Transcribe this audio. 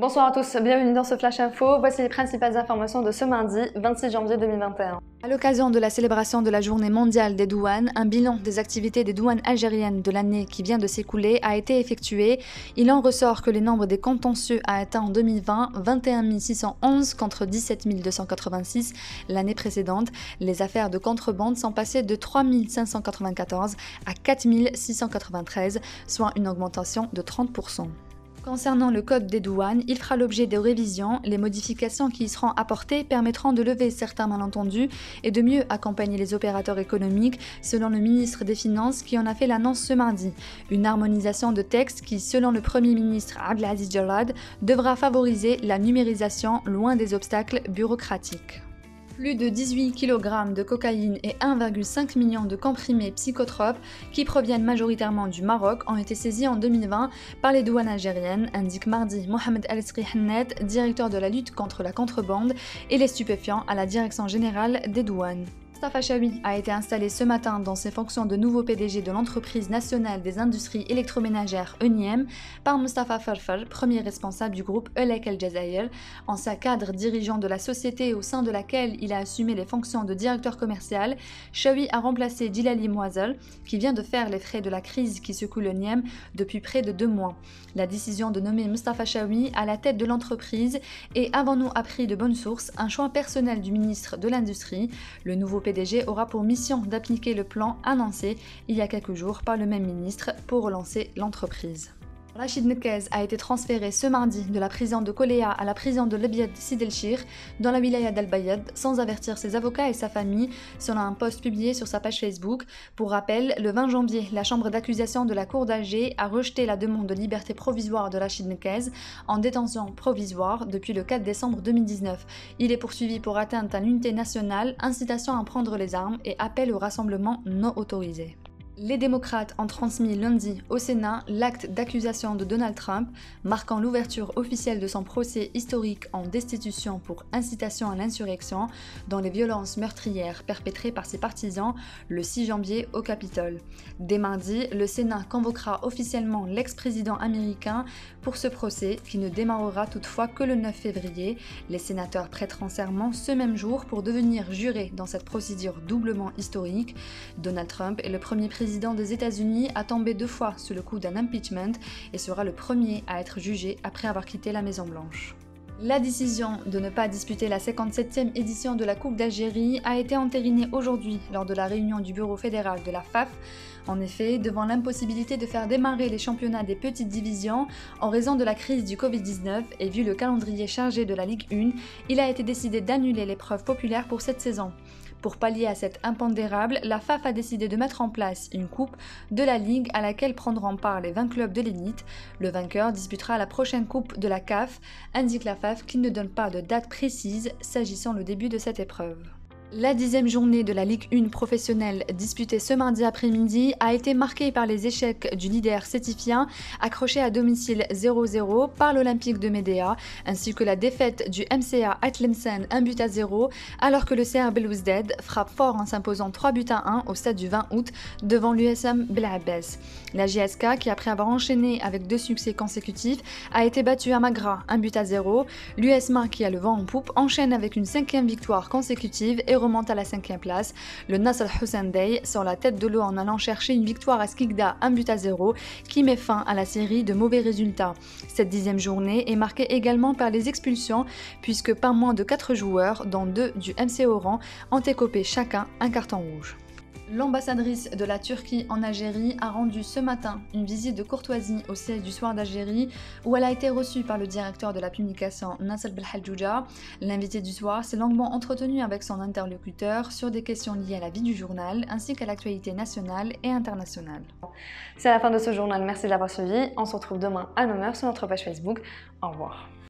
Bonsoir à tous, bienvenue dans ce Flash Info. Voici les principales informations de ce mardi 26 janvier 2021. À l'occasion de la célébration de la journée mondiale des douanes, un bilan des activités des douanes algériennes de l'année qui vient de s'écouler a été effectué. Il en ressort que le nombre des contentieux a atteint en 2020 21 611 contre 17 286 l'année précédente. Les affaires de contrebande sont passées de 3 594 à 4 693, soit une augmentation de 30%. Concernant le code des douanes, il fera l'objet de révisions. Les modifications qui y seront apportées permettront de lever certains malentendus et de mieux accompagner les opérateurs économiques, selon le ministre des Finances qui en a fait l'annonce ce mardi. Une harmonisation de texte qui, selon le Premier ministre Abdelaziz Jarrad, devra favoriser la numérisation loin des obstacles bureaucratiques. Plus de 18 kg de cocaïne et 1,5 million de comprimés psychotropes qui proviennent majoritairement du Maroc ont été saisis en 2020 par les douanes algériennes, indique mardi Mohamed El-Sri Hennet, directeur de la lutte contre la contrebande et les stupéfiants à la Direction générale des douanes. Mustafa Chaoui a été installé ce matin dans ses fonctions de nouveau PDG de l'entreprise nationale des industries électroménagères ENIEM par Mustafa Farfar, premier responsable du groupe Elek El Jazair. Ancien cadre dirigeant de la société au sein de laquelle il a assumé les fonctions de directeur commercial, Chaoui a remplacé Djilali Mouazel, qui vient de faire les frais de la crise qui secoue l'ENIEM depuis près de 2 mois. La décision de nommer Mustafa Chaoui à la tête de l'entreprise est, avons-nous appris de bonnes sources, un choix personnel du ministre de l'Industrie. Le nouveau PDG aura pour mission d'appliquer le plan annoncé il y a quelques jours par le même ministre pour relancer l'entreprise. Rachid Nekez a été transféré ce mardi de la prison de Koléa à la prison de l'Abiad Sid El-Shir dans la wilaya d'Al-Bayad sans avertir ses avocats et sa famille, selon un post publié sur sa page Facebook. Pour rappel, le 20 janvier, la chambre d'accusation de la cour d'Alger a rejeté la demande de liberté provisoire de Rachid Nekez en détention provisoire depuis le 4 décembre 2019. Il est poursuivi pour atteinte à l'unité nationale, incitation à prendre les armes et appel au rassemblement non autorisé. Les démocrates ont transmis lundi au Sénat l'acte d'accusation de Donald Trump, marquant l'ouverture officielle de son procès historique en destitution pour incitation à l'insurrection dans les violences meurtrières perpétrées par ses partisans le 6 janvier au Capitole. Dès mardi, le Sénat convoquera officiellement l'ex-président américain pour ce procès qui ne démarrera toutefois que le 9 février. Les sénateurs prêteront serment ce même jour pour devenir jurés dans cette procédure doublement historique. Donald Trump est le premier président des États-Unis a tombé 2 fois sous le coup d'un impeachment et sera le premier à être jugé après avoir quitté la Maison-Blanche. La décision de ne pas disputer la 57e édition de la Coupe d'Algérie a été entérinée aujourd'hui lors de la réunion du bureau fédéral de la FAF. En effet, devant l'impossibilité de faire démarrer les championnats des petites divisions en raison de la crise du Covid-19 et vu le calendrier chargé de la Ligue 1, il a été décidé d'annuler l'épreuve populaire pour cette saison. Pour pallier à cet impondérable, la FAF a décidé de mettre en place une coupe de la Ligue à laquelle prendront part les 20 clubs de l'élite. Le vainqueur disputera la prochaine coupe de la CAF, indique la FAF qui ne donne pas de date précise s'agissant le début de cette épreuve. La 10e journée de la Ligue 1 professionnelle disputée ce mardi après-midi a été marquée par les échecs du leader sétifien accroché à domicile 0-0 par l'Olympique de Médéa ainsi que la défaite du MCA Tlemcen 1-0 alors que le CR Belouizdad frappe fort en s'imposant 3-1 au stade du 20 août devant l'USM Belabès. La JSK qui après avoir enchaîné avec 2 succès consécutifs a été battue à Magra 1-0. L'USMA qui a le vent en poupe enchaîne avec une 5e victoire consécutive et remonte à la 5e place. Le Nasr Hussein Dey sort la tête de l'eau en allant chercher une victoire à Skikda 1-0 qui met fin à la série de mauvais résultats. Cette 10e journée est marquée également par les expulsions puisque pas moins de 4 joueurs, dont 2 du MC Oran, ont écopé chacun un carton rouge. L'ambassadrice de la Turquie en Algérie a rendu ce matin une visite de courtoisie au siège du Soir d'Algérie où elle a été reçue par le directeur de la publication Nasser Belhadjouja. L'invité du soir s'est longuement entretenu avec son interlocuteur sur des questions liées à la vie du journal ainsi qu'à l'actualité nationale et internationale. C'est la fin de ce journal, merci de l'avoir suivi. On se retrouve demain à 9h sur notre page Facebook. Au revoir.